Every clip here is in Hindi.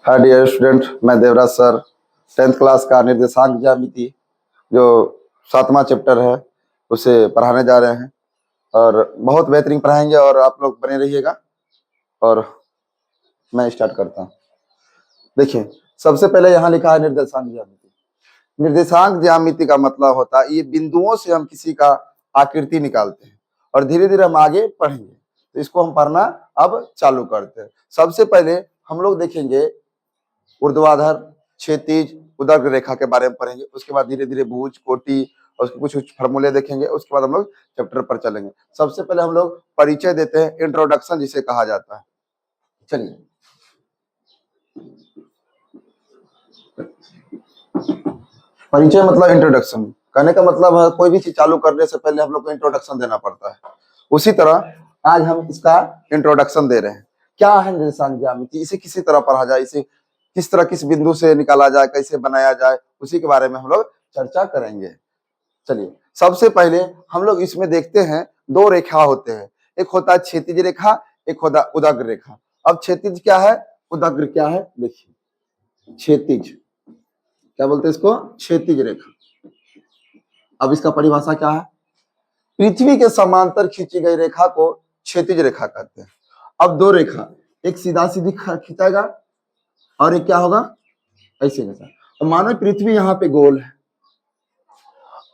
हाय डियर स्टूडेंट, मैं देवराज सर 10th क्लास का निर्देशांक ज्यामिति जो 7वां चैप्टर है उसे पढ़ाने जा रहे हैं और बहुत बेहतरीन पढ़ाएंगे और आप लोग बने रहिएगा। और मैं स्टार्ट करता हूँ। देखिए, सबसे पहले यहाँ लिखा है निर्देशांक ज्यामिति। निर्देशांक ज्यामिति का मतलब होता है ये बिंदुओं से हम किसी का आकृति निकालते हैं और धीरे धीरे हम आगे पढ़ेंगे। तो इसको हम पढ़ना अब चालू करते हैं। सबसे पहले हम लोग देखेंगे ऊर्ध्वाधर, क्षैतिज, उदग्र रेखा के बारे में पढ़ेंगे। उसके बाद धीरे धीरे भुज, कोटि और उसके कुछ फॉर्मूले देखेंगे। उसके बाद हम लोग चैप्टर पर चलेंगे। सबसे पहले हम लोग परिचय देते हैं, इंट्रोडक्शन जिसे कहा जाता है। चलिए, परिचय मतलब इंट्रोडक्शन। कहने का मतलब है कोई भी चीज चालू करने से पहले हम लोग को इंट्रोडक्शन देना पड़ता है। उसी तरह आज हम इसका इंट्रोडक्शन दे रहे हैं। क्या है निर्देशांक ज्यामिति, इसे किसी तरह पढ़ा जाए, इसे किस तरह किस बिंदु से निकाला जाए, कैसे बनाया जाए, उसी के बारे में हम लोग चर्चा करेंगे। चलिए, सबसे पहले हम लोग इसमें देखते हैं दो रेखा होते हैं। एक होता है क्षैतिज रेखा, एक होता है उदग्र रेखा। अब क्षैतिज क्या है, उदग्र क्या है, देखिए। क्षैतिज क्या बोलते हैं इसको, क्षैतिज रेखा। अब इसका परिभाषा क्या है, पृथ्वी के समांतर खींची गई रेखा को क्षैतिज रेखा कहते हैं। अब दो रेखा, एक सीधा सीधी खींचाएगा और एक क्या होगा, ऐसे जैसा। तो मानो पृथ्वी यहाँ पे गोल है।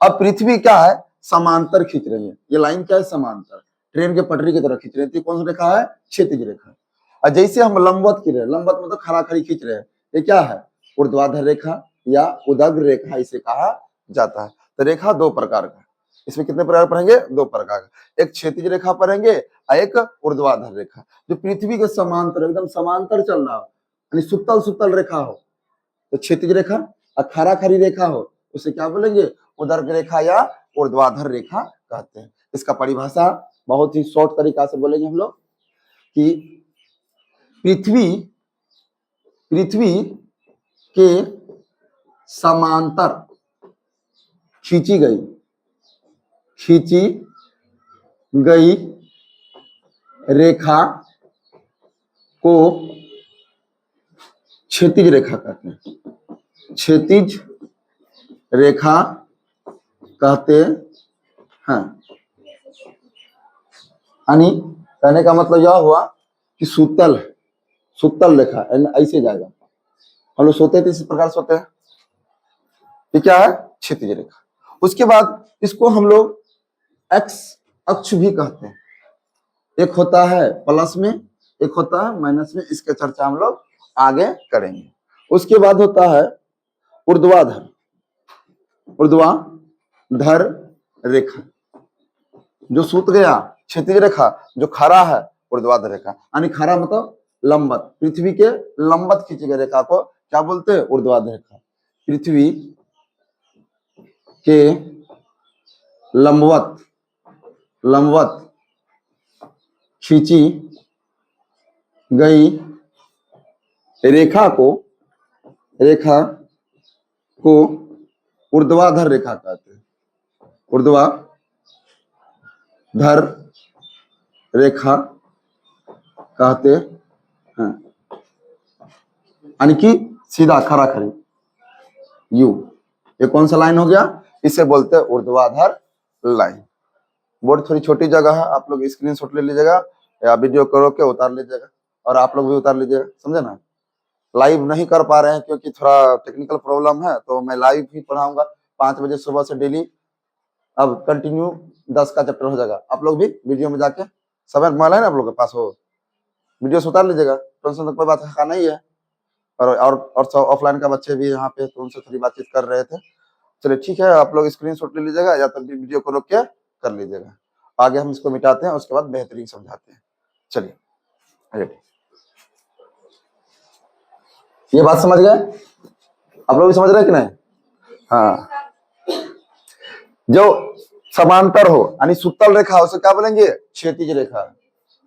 अब पृथ्वी क्या है, समांतर खींच रही है। ये लाइन क्या है, समांतर, ट्रेन के पटरी की तरह खींच रही है। कौन सी रेखा है, क्षैतिज रेखा। और जैसे हम लंबवत खींच रहे हैं, लंबवत मतलब खड़ा खड़ी खींच रहे हैं, ये क्या है, ऊर्ध्वाधर रेखा या उदग्र रेखा इसे कहा जाता है। तो रेखा दो प्रकार का, इसमें कितने प्रकार पढ़ेंगे, दो प्रकार का। एक क्षैतिज रेखा पढ़ेंगे और एक ऊर्ध्वाधर रेखा, जो पृथ्वी के समांतर, एकदम समांतर चल रहा हो, यानी सुतल सुतल रेखा हो तो क्षैतिज रेखा, और खड़ा खड़ी रेखा हो उसे क्या बोलेंगे, उदग्र रेखा या ऊर्ध्वाधर रेखा कहते हैं। इसका परिभाषा बहुत ही शॉर्ट तरीका से बोलेंगे हम लोग कि पृथ्वी के समांतर खींची गई रेखा को क्षैतिज रेखा कहते हैं। क्षैतिज रेखा कहते हैं। यानी कहने का मतलब यह हुआ कि सुतल रेखा ऐसे जाएगा। हम लोग सोते थे इसी प्रकार सोते हैं। ये क्या है, क्षैतिज रेखा। उसके बाद इसको हम लोग एक्स अक्ष भी कहते हैं। एक होता है प्लस में, एक होता है माइनस में। इसके चर्चा हम लोग आगे करेंगे। उसके बाद होता है ऊर्ध्वाधर रेखा, जो सूत गया, क्षैतिज रेखा, जो खड़ा है ऊर्ध्वाधर रेखा। यानी खड़ा मतलब लंबवत, पृथ्वी के लंबवत खींची गई रेखा को क्या बोलते हैं, ऊर्ध्वाधर रेखा। पृथ्वी के लंबवत खींची गई रेखा को ऊर्ध्वाधर रेखा कहते हैं। ऊर्ध्वाधर रेखा कहते हैं। यानी कि सीधा खड़ा खड़ी यू, ये कौन सा लाइन हो गया, इसे बोलते हैं ऊर्ध्वाधर लाइन। बोर्ड थोड़ी छोटी जगह है, आप लोग स्क्रीनशॉट ले लीजिएगा या वीडियो करो के उतार लीजिएगा, और आप लोग भी उतार लीजिएगा, समझे ना। लाइव नहीं कर पा रहे हैं क्योंकि थोड़ा टेक्निकल प्रॉब्लम है, तो मैं लाइव ही पढ़ाऊंगा 5 बजे सुबह से डेली। अब कंटिन्यू 10 का चैप्टर हो जाएगा। आप लोग भी वीडियो में जाके, समय मोबाइल है ना आप लोग के पास, हो वीडियो से उतार लीजिएगा, टेंशन तो कोई बात का नहीं है। और ऑफलाइन का बच्चे भी यहाँ पे, तो उनसे थोड़ी बातचीत कर रहे थे। चलिए ठीक है, आप लोग स्क्रीनशॉट ले लीजिएगा या तो वीडियो को रोक के कर लीजिएगा। आगे हम इसको मिटाते हैं, उसके बाद बेहतरीन समझाते हैं। चलिए, रेडी, ये बात समझ गए आप लोग भी, समझ रहे हैं कि नहीं। हाँ, जो समांतर हो यानी सुतल रेखा उसे क्या बोलेंगे, क्षैतिज रेखा,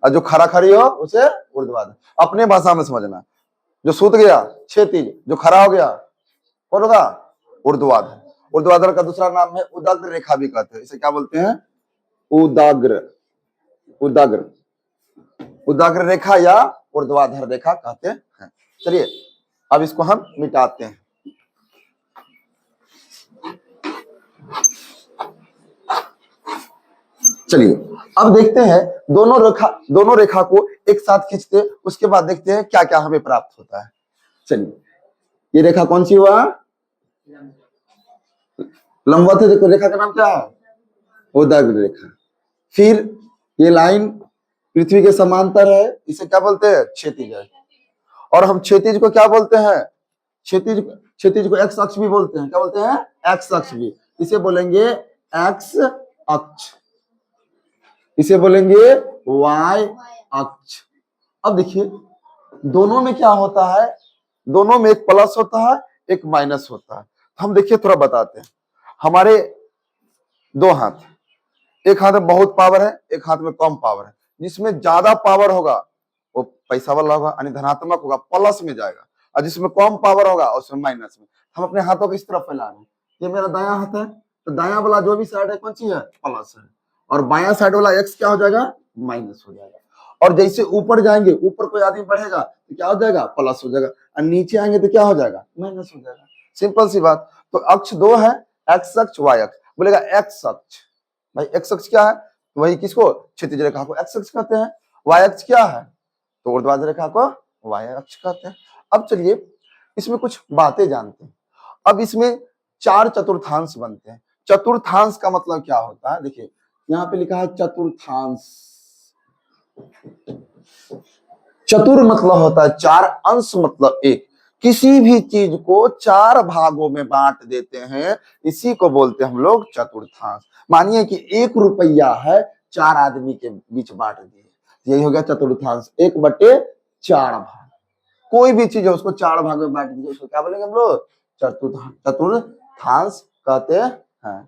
और जो खड़ा खड़ी हो उसे ऊर्ध्वाधर। अपने भाषा में समझना, जो सूत गया क्षैतिज, जो खड़ा हो गया कौन होगा, ऊर्ध्वाधर। ऊर्ध्वाधर का दूसरा नाम है उदग्र रेखा भी कहते हैं। इसे क्या बोलते हैं, उदग्र रेखा या ऊर्ध्वाधर रेखा कहते हैं। चलिए अब इसको हम मिटाते हैं। चलिए अब देखते हैं दोनों रेखा को एक साथ खींचते, उसके बाद देखते हैं क्या क्या हमें प्राप्त होता है। चलिए ये रेखा कौन सी हुआ? लंबवत है, देखो रेखा का नाम क्या है? उदग्र रेखा। फिर ये लाइन पृथ्वी के समांतर है, इसे क्या बोलते हैं? क्षैतिज है। और हम क्षैतिज को क्या बोलते हैं? क्षैतिज को एक्स अक्ष भी बोलते हैं। क्या बोलते हैं? एक्स अक्ष भी। इसे बोलेंगे एक्स अक्ष, इसे बोलेंगे वाई अक्ष। अब देखिए दोनों में क्या होता है? दोनों में एक प्लस होता है, एक माइनस होता है। हम देखिए थोड़ा बताते हैं। हमारे दो हाथ, एक हाथ में बहुत पावर है, एक हाथ में कम पावर है। जिसमें ज्यादा पावर होगा वो पैसा वाला होगा, यानी धनात्मक होगा, प्लस में जाएगा। और जिसमें कम पावर होगा उसमें माइनस में। हम अपने हाथों को इस तरफ फैला रहे हैं। ये मेरा दायां हाथ है, तो दायां वाला जो भी साइड है कौन सी है? प्लस है। और बायां साइड वाला एक्स क्या हो जाएगा? माइनस हो जाएगा। और जैसे ऊपर जाएंगे, ऊपर कोई आदमी बढ़ेगा तो क्या हो जाएगा? प्लस हो जाएगा। और नीचे आएंगे तो क्या हो जाएगा? माइनस हो जाएगा। सिंपल सी बात। तो अक्ष दो है, एक्स अक्ष वाई अक्ष। बोलेगा एक्स अक्ष, भाई एक्स अक्ष क्या है? वही किसको? क्षैतिज रेखा को एक्स अक्ष कहते हैं। वाई अक्ष क्या है? तो ऊर्ध्वाधर रेखा को वाई अक्ष कहते हैं। अब चलिए इसमें कुछ बातें जानते हैं। अब इसमें चार चतुर्थांश बनते हैं। चतुर्थांश का मतलब क्या होता है? देखिए यहाँ पे लिखा है चतुर्थांश। चतुर मतलब होता है चार, अंश मतलब एक। किसी भी चीज को चार भागों में बांट देते हैं, इसी को बोलते हैं हम लोग चतुर्थांश। मानिए कि 1 रुपया है, 4 आदमी के बीच बांट दिए, यही हो गया चतुर्थांश। 1/4 भाग। कोई भी चीज है उसको 4 भाग में बांट दीजिए, उसको क्या बोलेंगे हम लोग? चतुर्थांश कहते हैं।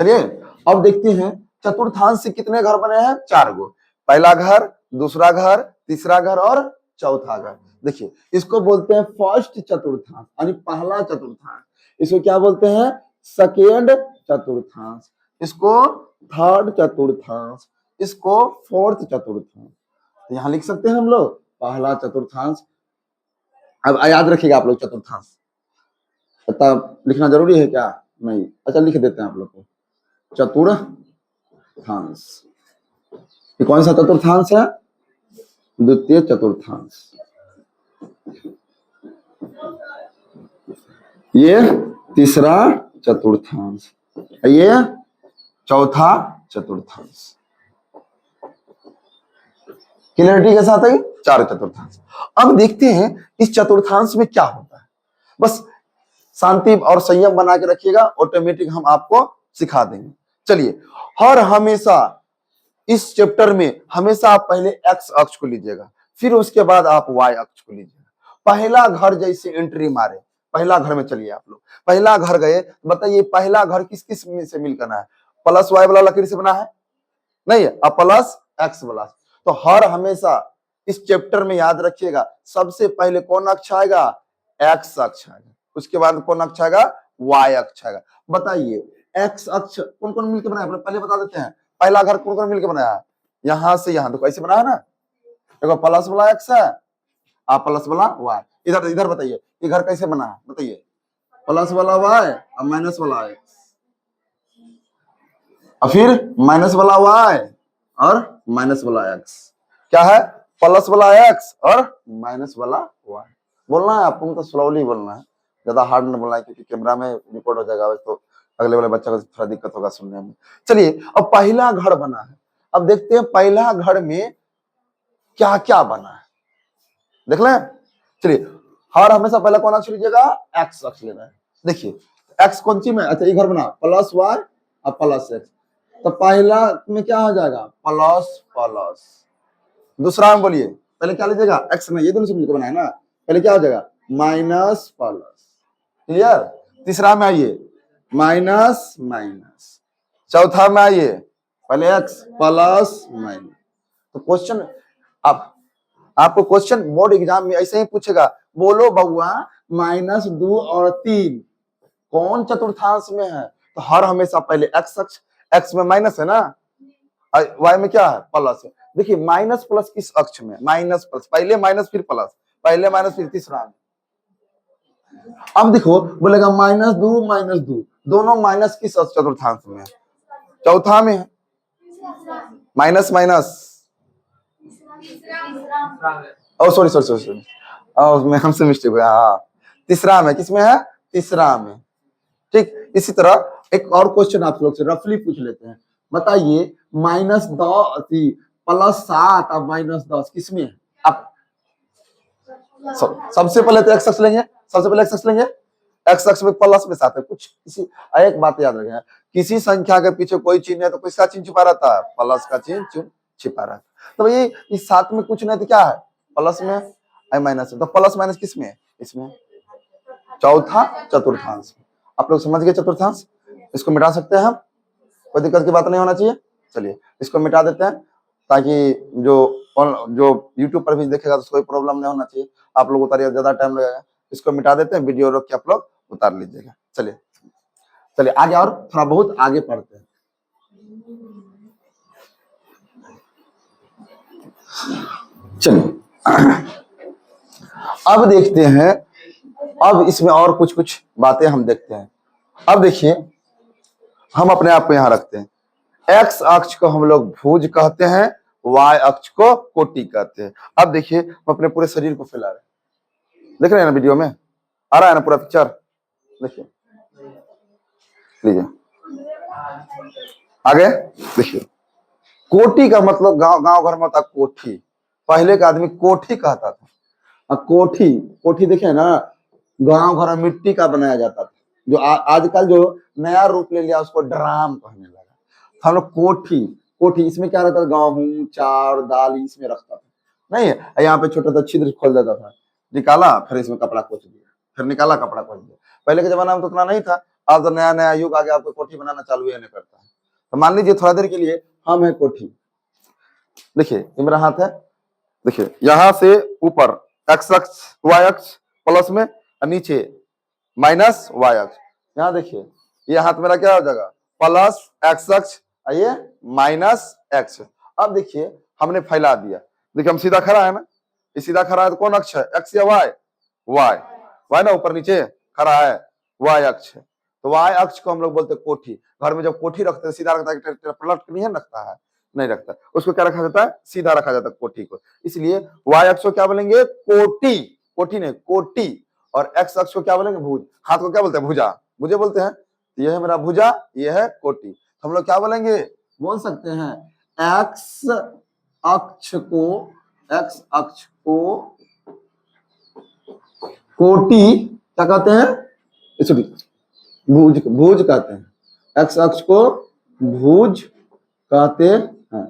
चलिए अब देखते हैं चतुर्थांश से कितने घर बने हैं? 4 गो। पहला घर, दूसरा घर, तीसरा घर और चौथा घर। देखिए इसको बोलते हैं फर्स्ट चतुर्थांश, यानी पहला चतुर्थांश। इसको क्या बोलते हैं? सेकेंड चतुर्थांश। इसको थर्ड चतुर्थांश। इसको फोर्थ चतुर्थांश। तो यहां लिख सकते हैं हम लोग पहला चतुर्थांश। अब याद रखिएगा आप लोग चतुर्थांश। पता लिखना जरूरी है क्या? नहीं। अच्छा लिख देते हैं आप लोग को चतुर्थांश। ये कौन सा चतुर्थांश है? द्वितीय चतुर्थांश। ये तीसरा चतुर्थांश, ये चौथा चतुर्थांश। क्लियरिटी के साथ है 4 चतुर्थांश। अब देखते हैं इस चतुर्थांश में क्या होता है। बस शांति और संयम बना के रखिएगा, ऑटोमेटिक हम आपको सिखा देंगे। चलिए हर हमेशा इस चैप्टर में हमेशा आप पहले एक्स अक्ष को लीजिएगा, फिर उसके बाद आप वाई अक्ष को लीजिएगा। पहला घर जैसे एंट्री मारे, पहला घर में चलिए आप लोग। पहला घर गए, बताइए पहला घर किस किस में से मिलकर बना है? प्लस वाई वाला लकड़ी से बना है? नहीं है। अब प्लस एक्स वाला। तो हर हमेशा इस चैप्टर में याद रखिएगा, सबसे पहले कौन अक्ष आएगा? एक्स अक्ष आएगा। उसके बाद कौन अक्ष आएगा? वाई अक्ष आएगा। बताइए एक्स अक्ष कौन कौन मिलकर बनाया? पहले बता देते हैं। पहला घर कौन कौन मिलकर बनाया है? यहां से यहां देखो ऐसे बना है ना। देखो प्लस वाला एक्स है, आप प्लस वाला वाई। इधर इधर बताइए ये घर कैसे बना है? बताइए प्लस वाला वाई और माइनस वाला एक्स, और फिर माइनस वाला वाई और माइनस वाला एक्स। क्या है? प्लस वाला एक्स और माइनस वाला वाई। बोलना है आपको, तो स्लोली बोलना है, ज्यादा हार्ड नहीं बोलना है, क्योंकि कैमरा में रिकॉर्ड हो जाएगा तो अगले वाले बच्चे को थोड़ा दिक्कत होगा सुनने में। चलिए अब पहला घर बना है। अब देखते हैं पहला घर में क्या क्या बना है, देख लें। चलिए हर हमेशा पहला कौन अक्ष लीजिएगा? एक्स अक्ष लेना है। देखिए एक्स कौन सी में? अच्छा ये घर बना प्लस वाई और प्लस एक्स, तो पहला में क्या हो जाएगा? Plus plus. दूसरा में बोलिए, पहले क्या लीजिएगा? एक्स में, ये दोनों से मिलकर बना है ना। पहले क्या हो जाएगा? Minus plus. क्लियर? तीसरा में आइए माइनस माइनस। चौथा में आइए पहले एक्स प्लस माइनस। तो क्वेश्चन आपको क्वेश्चन बोर्ड एग्जाम में ऐसे ही पूछेगा, बोलो बउआ -2 और 3 कौन चतुर्थांश में है? तो हर हमेशा पहले एक्स अक्ष, एक्स में माइनस है ना, वाई में क्या है? प्लस है। देखिए माइनस प्लस किस अक्ष में? माइनस प्लस, पहले माइनस फिर प्लस, पहले माइनस फिर तीसरा में। अब देखो बोलेगा -2 दोनों माइनस किस चतुर्थांश में है? चौथा में है। माइनस माइनस, ओ सॉरी सॉरी सॉरी सॉरी, मैं हमसे मिस्टेक हुआ। हाँ, तीसरा में, किसमें है? तीसरा में। ठीक, इसी तरह एक और क्वेश्चन आप लोग से रफली पूछ लेते हैं। बताइए +7 और -10 किसमें है? आप सबसे पहले तो एक्स अक्ष लेंगे, सबसे पहले एक्स अक्ष लेंगे। एक्स अक्ष में प्लस में साथ है कुछ, किसी एक बात याद रखें, किसी संख्या के पीछे कोई चिन्ह है तो किसका चिन्ह छुपा रहता है? प्लस का चिन्ह छिपा रहता है। तो ये इस साथ में कुछ नहीं तो क्या है? प्लस में है, माइनस है, तो प्लस माइनस किसमें है? इसमें चौथा चतुर्थांश। आप लोग समझ गए चतुर्थांश? इसको मिटा सकते हैं हम, कोई दिक्कत की बात नहीं होना चाहिए। चलिए इसको मिटा देते हैं ताकि जो जो YouTube पर भी देखेगा तो उसको कोई प्रॉब्लम नहीं होना चाहिए। आप लोग उतारिए, ज्यादा टाइम लगेगा। इसको मिटा देते हैं, वीडियो रोक के आप लोग उतार लीजिएगा। चलिए चलिए आगे और थोड़ा बहुत आगे पढ़ते हैं। चलिए अब देखते हैं, अब इसमें और कुछ कुछ बातें हम देखते हैं। अब देखिए हम अपने आप को यहां रखते हैं। एक्स अक्ष को हम लोग भुज कहते हैं, वाई अक्ष को कोटि कहते हैं। अब देखिए हम अपने पूरे शरीर को फैला रहे हैं, देख रहे हैं ना वीडियो में आ रहा है ना पूरा पिक्चर? देखिए लीजिए आगे देखिए। कोटि का मतलब गांव घर में होता कोठी, पहले का आदमी कोठी कहता था। कोठी कोठी देखे ना, गांव घर में मिट्टी का बनाया जाता था। जो आजकल जो नया रूप ले लिया उसको ड्राम कहने लगा। तो हम लोग कोठी, कोठी इसमें क्या रहता था? गेहूं चावल दाल इसमें रखता था, नहीं है? यहाँ पे छोटा सा छिद्र खोल देता था, निकाला फिर इसमें कपड़ा पोंछ दिया, फिर निकाला कपड़ा पोंछ दिया। पहले के जमाना में तो उतना नहीं था, अब तो नया नया युग आ गया, आपको कोठी बनाना चालू है नहीं करता है। तो मान लीजिए थोड़ा देर के लिए हम है कोठी। देखिए ये मेरा हाथ है, देखिए यहां से ऊपर एक्स अक्ष वाई अक्ष प्लस में, और नीचे माइनस वाई अक्ष। यहाँ देखिए ये हाथ मेरा क्या हो जाएगा? प्लस एक्स अक्ष, ये माइनस एक्स। अब देखिए हमने फैला दिया, देखिए हम सीधा खड़ा है ना, ये सीधा खड़ा है तो कौन अक्ष है? एक्स या वाई? वाई, वाई ना, ऊपर नीचे खड़ा है, वाई अक्ष है। तो वाई अक्ष को हम लोग बोलते हैं कोठी। घर में जब कोठी रखते हैं सीधा रखता है, पलट नहीं है रखता है, नहीं रखता, उसको क्या रखा जाता है? सीधा रखा जाता है कोठी को। इसलिए वाई अक्ष को क्या बोलेंगे? कोटि, कोठी नहीं कोटि। और एक्स अक्ष को क्या बोलेंगे? भुज। हाथ को क्या बोलते हैं? भुजा, भुजे बोलते हैं। ये है मेरा भुजा, ये है कोटि। हम लोग क्या बोलेंगे? बोल सकते हैं एक्स अक्ष को, एक्स अक्ष को कोटि क्या कहते हैं? सॉरी भुज, भुज कहते हैं। एक्स अक्ष को भुज कहते हैं।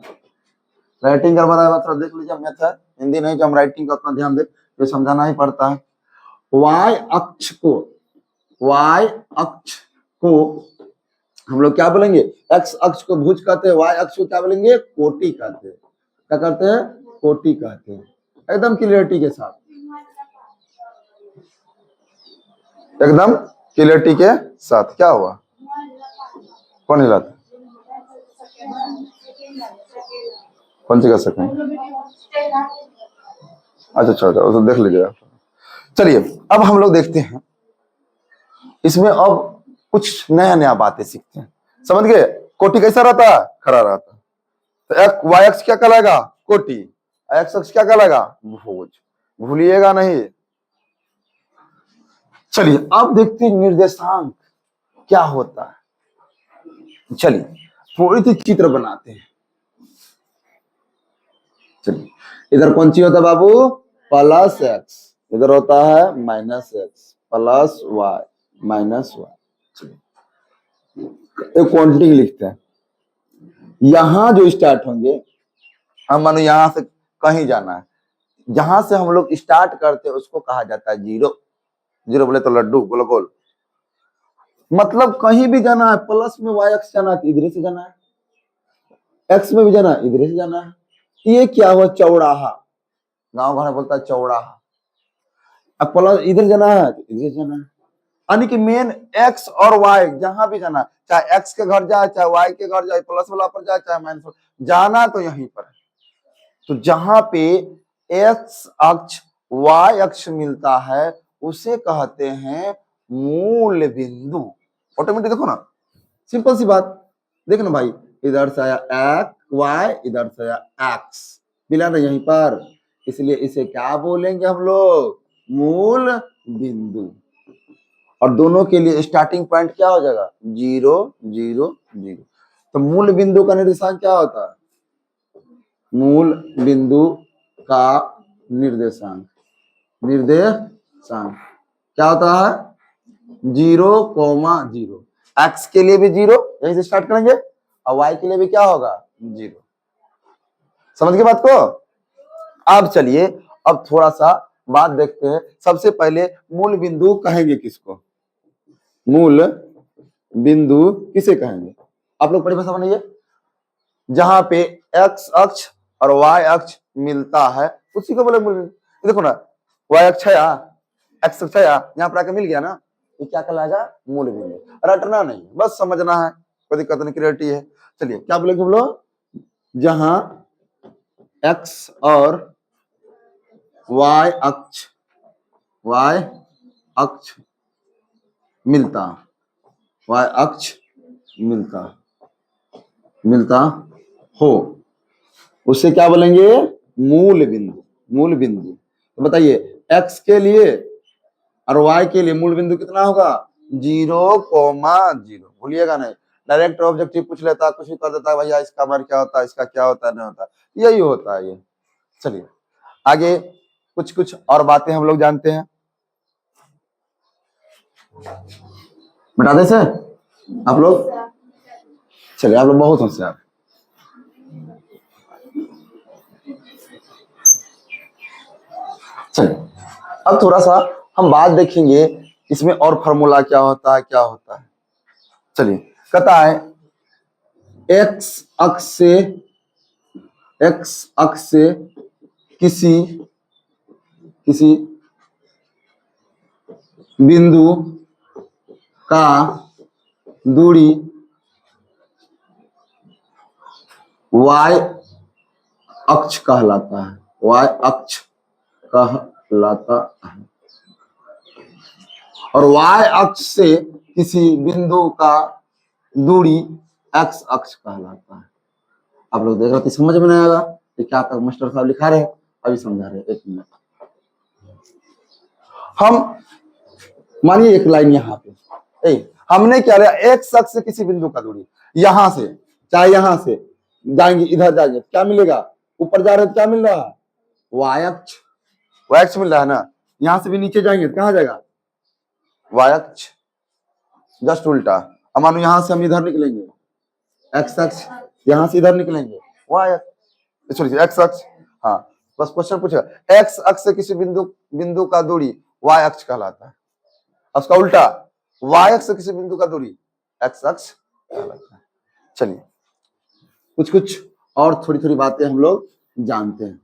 राइटिंग करवा रहा है थोड़ा देख लीजिए, मैथ है हिंदी नहीं तो हम राइटिंग का उतना ध्यान दे, ये समझाना ही पड़ता है। वाई अक्ष को, वाई अक्ष को हम लोग क्या बोलेंगे? एक्स अक्ष को भुज कहते हैं, वाई अक्ष को क्या बोलेंगे? कोटि कहते हैं। क्या कहते हैं? कोटि कहते हैं। एकदम क्लियरिटी के साथ, एकदम क्लियरिटी के साथ। क्या हुआ? कौन हिलाता? कौन सी कर सकते हैं? अच्छा उसे देख लीजिएगा। चलिए अब हम लोग देखते हैं इसमें, अब कुछ नया नया बातें सीखते हैं। समझ गए? कोटि कैसा रहता है? खड़ा रहता है। तो वाई अक्ष क्या कहलाएगा? कोटि। एक्स अक्ष क्या कहलाएगा? भुज। भूलिएगा नहीं। चलिए अब देखते हैं निर्देशांक क्या होता है। चलिए थोड़ी सी चित्र बनाते हैं। चलिए इधर कौन सी होता है बाबू? प्लस एक्स, इधर होता है minus x, plus y minus y. एक क्वांटिटी लिखते हैं। यहां जो स्टार्ट होंगे, हम मानो यहां से कहीं जाना है, जहां से हम लोग स्टार्ट करते हैं उसको कहा जाता है जीरो। जीरो बोले तो लड्डू गोल गोल, मतलब कहीं भी जाना है, प्लस में वाई एक्स जाना है इधर से जाना है, एक्स में भी जाना है इधर से जाना है। ये क्या हुआ? चौराहा, गांव घर में बोलता है चौराहा। अब प्लस इधर जाना है तो इधर जाना है, यानी कि मेन एक्स और वाई जहां भी जाना, चाहे एक्स के घर जाए चाहे वाई के घर जाए, प्लस वाला पर जाए चाहे माइनस वाला, जाना तो यहीं पर है। तो जहां पे एक्स अक्ष वाई अक्ष मिलता है उसे कहते हैं मूल बिंदु। ऑटोमेटिक देखो ना, सिंपल सी बात। देखो ना भाई, इधर से आया एक्स वाई, इधर से आया एक्स, मिला ना यहीं पर, इसलिए इसे क्या बोलेंगे हम लोग, मूल बिंदु। और दोनों के लिए स्टार्टिंग पॉइंट क्या हो जाएगा, 0 0 0। तो मूल बिंदु का निर्देशांक क्या होता है, मूल बिंदु का निर्देशांक क्या होता है, 0,0। एक्स के लिए भी 0, यहीं से स्टार्ट करेंगे, और वाई के लिए भी क्या होगा, 0। समझ गए बात को। अब चलिए, अब थोड़ा सा बात देखते हैं। सबसे पहले मूल बिंदु कहेंगे किसको, मूल बिंदु किसे कहेंगे, आप लोग परिभाषा बनाइए। जहां पे एक्स अक्ष और वाई अक्ष मिलता है उसी को बोले मूल बिंदु। देखो ना, वाई अक्ष है, एक्स अक्ष है, यहाँ पर आके मिल गया ना, ये क्या कहलाएगा, मूल बिंदु। रटना नहीं, बस समझना है, कोई दिक्कत नहीं, क्लियरिटी है। चलिए क्या बोलेंगे हम लोग, जहां एक्स और वाई अक्ष मिलता, वाई अक्ष मिलता हो, उससे क्या बोलेंगे, मूल बिंदु। तो बताइए, एक्स के लिए और वाई के लिए मूल बिंदु कितना होगा, 0,0। भूलिएगा नहीं, डायरेक्ट ऑब्जेक्टिव पूछ लेता, कुछ भी कर देता भैया, इसका मान क्या होता है, इसका क्या होता है, नहीं होता, यही होता है ये। चलिए आगे कुछ कुछ और बातें हम लोग जानते हैं, बता दे सर आप लोग। चलिए, आप लोग बहुत होशियार। चलिए अब थोड़ा सा हम बात देखेंगे, इसमें और फार्मूला क्या होता है। चलिए, कहता है एक्स अक्ष से किसी बिंदु का दूरी वाई अक्ष कहलाता है, और वाई अक्ष से किसी बिंदु का दूरी एक्स अक्ष कहलाता है। आप लोग देख रहे थे, समझ में नहीं आएगा कि क्या मास्टर साहब लिखा रहे, अभी समझा रहे, एक मिनट। हम मानिए एक लाइन यहाँ पे, हमने क्या लिया, एक्स अक्ष से किसी बिंदु का दूरी, यहां से चाहे यहां से जाएंगे, इधर जाएंगे, क्या मिलेगा, ऊपर जा रहे हैं क्या मिल रहा है, वाई अक्ष मिल रहा है ना। यहां से भी नीचे जाएंगे तो कहां जाएगा, वाई अक्ष, जस्ट उल्टा। अब मानो यहां से हम इधर निकलेंगे, एक्स अक्ष, यहां से इधर निकलेंगे, वाई अक्ष, सॉरी एक्स अक्ष। हाँ, बस क्वेश्चन पूछेगा, एक्स अक्ष से किसी बिंदु का दूरी वाई अक्ष कहलाता है, उसका उल्टा वाई अक्ष से किसी बिंदु का दूरी एक्स अक्ष कहलाता है। चलिए कुछ और थोड़ी थोड़ी बातें हम लोग जानते हैं।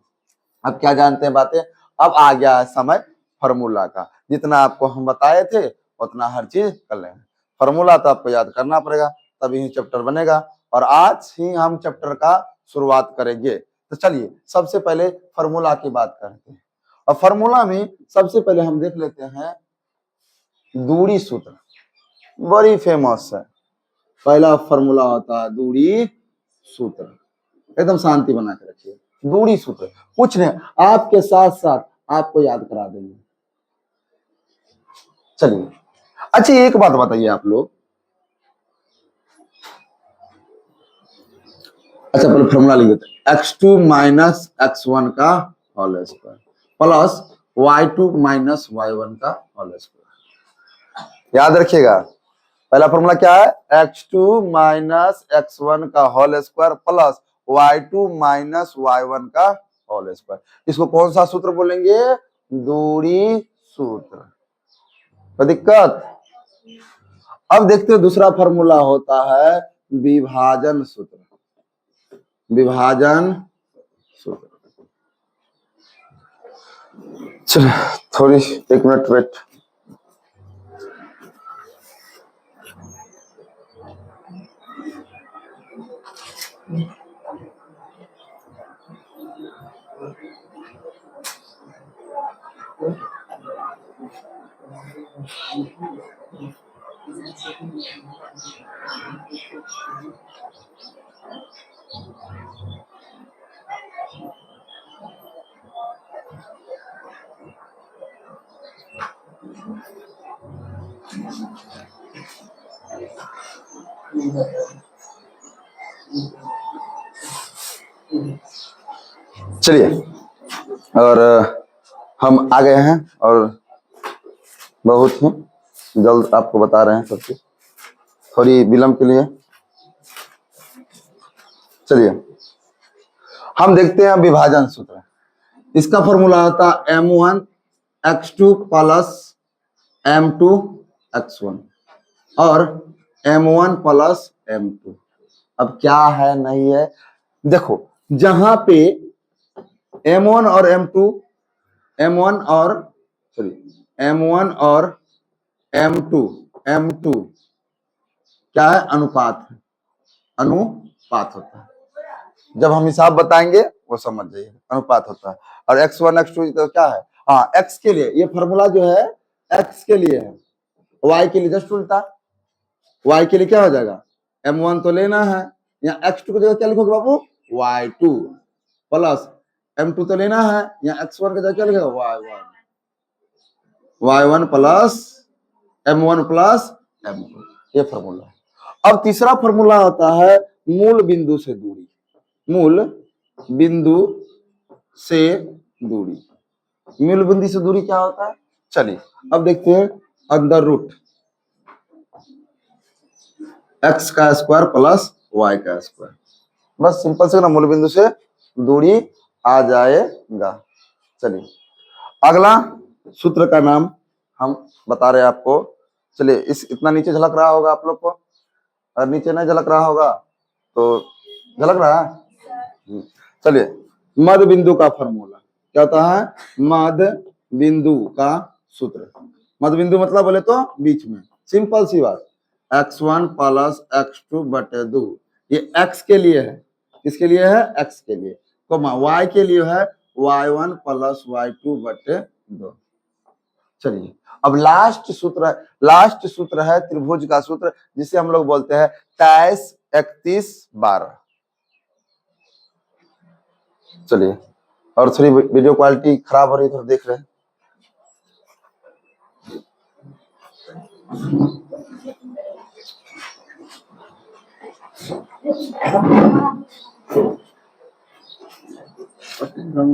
अब क्या जानते हैं बातें, अब आ गया है समय फार्मूला का। जितना आपको हम बताए थे उतना हर चीज कर लेंगे, फार्मूला तो आपको याद करना पड़ेगा, तभी ही चैप्टर बनेगा। और आज ही हम चैप्टर का शुरुआत करेंगे। तो चलिए सबसे पहले फार्मूला की बात करते हैं। और फार्मूला में सबसे पहले हम देख लेते हैं दूरी सूत्र, बड़ी फेमस है। पहला फार्मूला होता है दूरी सूत्र, एकदम शांति बना के रखिए। दूरी सूत्र कुछ नहीं, आपके साथ साथ आपको याद करा देंगे। चलिए अच्छा, एक बात बताइए आप लोग, अच्छा पहले फॉर्मूला लिख देते हैं, x2 माइनस x1 का whole square plus y2 minus y1 का होल स्क्वायर। याद रखिएगा, पहला फॉर्मूला क्या है, x2 माइनस x1 का whole square plus y2 minus y1 का होल स्क्वायर। इसको कौन सा सूत्र बोलेंगे, दूरी सूत्र। कोई दिक्कत। अब देखते हैं दूसरा फॉर्मूला होता है विभाजन सूत्र, विभाजन सूत्र। चलो थोड़ी एक मिनट वेट। चलिए, और हम आ गए हैं और बहुत ही जल्द आपको बता रहे हैं सब कुछ, थोड़ी विलंब के लिए। चलिए, हम देखते हैं विभाजन सूत्र। इसका फॉर्मूला होता है m1 x2 plus m2 x1 और m1 प्लस m2। अब क्या है नहीं है, देखो जहां पे m1 और m2 m1 और m2 क्या है, अनुपात है, अनुपात होता है। जब हम हिसाब बताएंगे वो समझ जाइए, अनुपात होता है। और x1 x2 तो क्या है, हाँ x के लिए ये फॉर्मूला जो है x के लिए है, y के लिए जस्ट उल्टा। y के लिए क्या हो जाएगा, m1 तो लेना है, यहाँ x2 की जगह क्या लिखोगे बाबू, y2 प्लस m2 तो लेना है, यहाँ x1 की जगह क्या लिखेगा, y1 plus m1 plus m2, ये फॉर्मूला है। अब तीसरा फॉर्मूला होता है मूल बिंदु से दूरी। मूल बिंदु से दूरी, मूल बिंदु से दूरी क्या होता है, चलिए अब देखते हैं। अंदर रूट x का स्क्वायर प्लस y का स्क्वायर, बस सिंपल से ना मूल बिंदु से दूरी आ जाएगा। चलिए, अगला सूत्र का नाम हम बता रहे हैं आपको। चलिए, इस इतना नीचे झलक रहा होगा आप लोग को, और नीचे नहीं झलक रहा होगा तो झलक रहा है। चलिए, मध्य बिंदु का फॉर्मूला क्या होता है, मध्य बिंदु का सूत्र। मध्य बिंदु मतलब बोले तो बीच में, सिंपल सी बात, x1 प्लस x2 बटे 2, ये x के लिए है, किसके लिए है, x के लिए, y के लिए है y1 प्लस y2 बटे 2। चलिए, अब लास्ट सूत्र है त्रिभुज का सूत्र, जिसे हम लोग बोलते हैं 23 31 12। चलिए, और थोड़ी वीडियो क्वालिटी खराब हो रही है तो देख रहे हैं।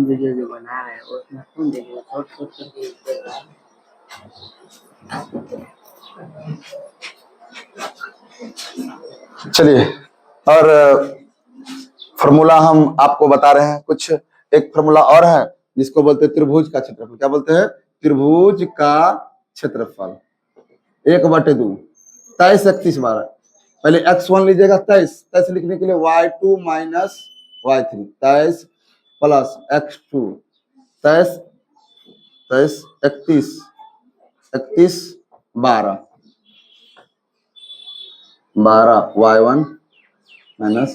वीडियो जो बना रहे हैं उसमें कौन देखेगा, शॉर्ट शॉर्ट करके देख रहा है। चलिए, और फॉर्मूला हम आपको बता रहे हैं कुछ। एक फॉर्मूला और है जिसको बोलते हैं त्रिभुज का क्षेत्रफल। क्या बोलते हैं, त्रिभुज का क्षेत्रफल 1/2 23 31 12। पहले x1 लीजिएगा 23 लिखने के लिए y2 minus y3, 23 plus x2 23 31 31 12 y1 minus,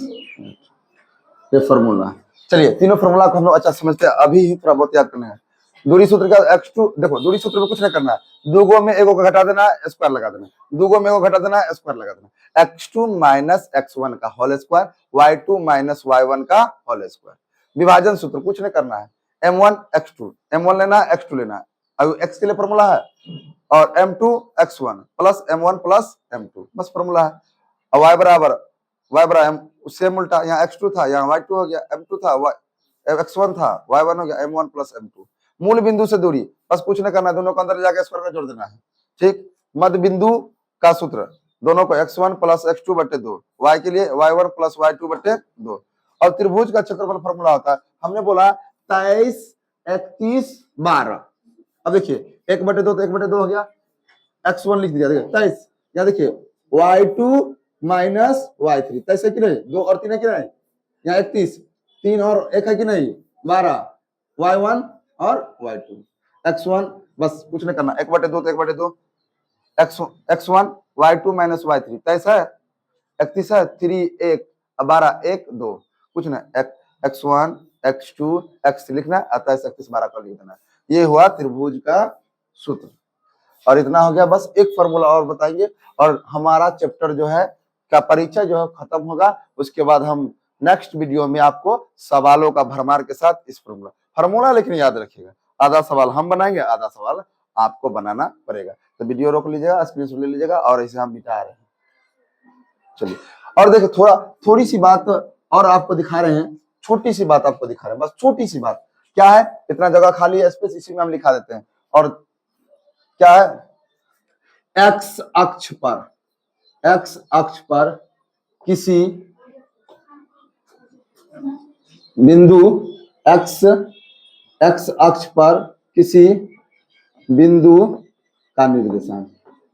ये फॉर्मूला है। चलिए, तीनों फॉर्मूला को हम लोग अच्छा समझते हैं, अभी ही थोड़ा बहुत याद करना है। दूरी सूत्र का x2, देखो दूरी सूत्र में कुछ नहीं करना है, दूगो में एगो को घटा देना है, स्क्वायर लगा देना, दूगो में एगो घटा देना है, स्क्वायर लगा देना। x2 माइनस x1 का whole square, y2 minus y1 का होल स्क्वायर। विभाजन सूत्र कुछ नहीं करना है, m1 x2, m1 लेना है, x2 लेना है, अब x के लिए फॉर्मूला है, और m2 x1 plus m1 plus m2, बस फॉर्मूला है। और y बराबर सेम उल्टा, यहाँ x2 था यहाँ y2 हो गया, m2 था x1 था y1 हो गया, m1 प्लस m2। मूल बिंदु से दूरी, बस कुछ नहीं करना है, दोनों को अंदर जाकर स्क्वायर में जोड़ देना है। ठीक, मध्य बिंदु का सूत्र, दोनों को x1 प्लस x2 बटे 2, y के लिए y1 प्लस y2 बटे 2। और त्रिभुज का क्षेत्रफल फॉर्मूला होता है, हमने बोला 23 31 12। अब देखिए 1/2 तो 1/2 हो गया, x1 लिख दिया, देखिए 23, यहाँ देखिए y2 माइनस y3, 23 है कि नहीं, 2 और 3 है कि नहीं, यहाँ 31, 3 और 1 है कि नहीं, 12, y1 और y2, x1 बस कुछ नहीं करना, 1/2 तो 1/2, x1 y2 माइनस y3, 23 है, 31 है, 3 1 12 1 2, कुछ नहीं, x1 x2 x3 लिखना, 23 31 12 कर लिख देना। ये हुआ त्रिभुज का सूत्र। और इतना हो गया, बस एक फॉर्मूला और बताएंगे और हमारा चैप्टर जो है का परिचय जो है खत्म होगा। उसके बाद हम नेक्स्ट वीडियो में आपको सवालों का भरमार के साथ इस फॉर्मूला लेकिन याद रखिएगा, आधा सवाल हम बनाएंगे, आधा सवाल आपको बनाना पड़ेगा। तो वीडियो रोक लीजिएगा, स्क्रीनशॉट ले लीजिएगा और इसे हम मिटा रहे हैं। चलिए, और देखिए थोड़ी सी बात और आपको दिखा रहे हैं, छोटी सी बात आपको दिखा रहे हैं, बस छोटी सी बात। क्या है, इतना जगह खाली है, स्पेस इसी में हम लिखा देते हैं। और क्या है, एक्स अक्ष पर किसी बिंदु एक्स अक्ष पर किसी बिंदु का निर्देशांक।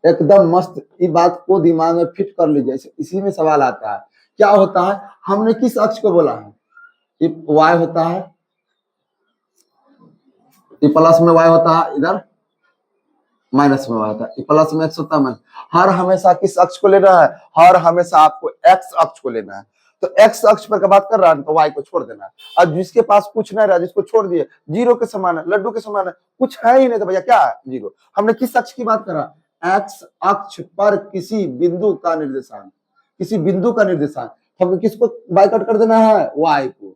एकदम मस्त, ये बात को दिमाग में फिट कर लीजिए, इसी में सवाल आता है। क्या होता है, हमने किस अक्ष को बोला है, ये y होता है, ये प्लस में y होता है, इधर माइनस में y होता है, ये प्लस में x होता है माइनस। हर हमेशा किस अक्ष को लेना है, हर हमेशा आपको x अक्ष को लेना है। तो x अक्ष पर का बात कर रहा है तो y को छोड़ देना है। अब जिसके पास कुछ नहीं रहा, जिसको छोड़ दिए, जीरो के समान है, लड्डू के समान है, कुछ है ही नहीं, तो भैया क्या है, जीरो। हमने किस अक्ष की बात करा, x अक्ष पर किसी बिंदु का निर्देशांक, किसी बिंदु का निर्देशांक। हमें किसको बाय कट कर देना है, y को।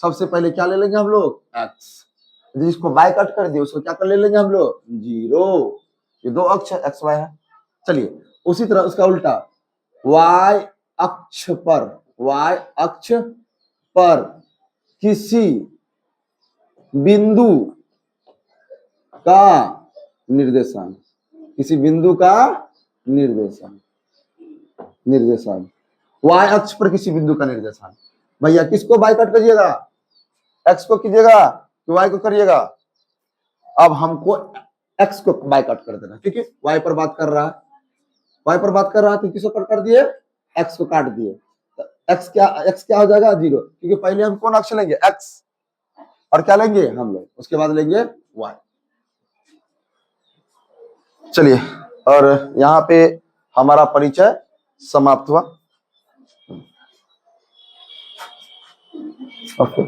सबसे पहले क्या ले लेंगे हम लोग, x। जिसको बाय कट कर दिए उसको क्या कर ले लेंगे हम लोग, जीरो। ये दो अक्ष है, x y है। चलिए, उसी तरह उसका उल्टा, y अक्ष पर किसी बिंदु का निर्देशांक, किसी बिंदु का निर्देशांक y अक्ष पर किसी बिंदु का निर्देशांक। भैया किसको बाय कट करिएगा, x को कीजिएगा कि y को करिएगा। अब हमको x को बाय कट कर देना, क्योंकि y पर बात कर रहा है, तो किसको कट कर दिए, x को काट दिए। तो x क्या हो जाएगा, जीरो, क्योंकि पहले हम कौन अक्ष लेंगे, x, और क्या लेंगे हम लोग, उसके बाद लेंगे y। चलिए, और यहाँ पे हमारा परिचय समाप्त हुआ। ओके।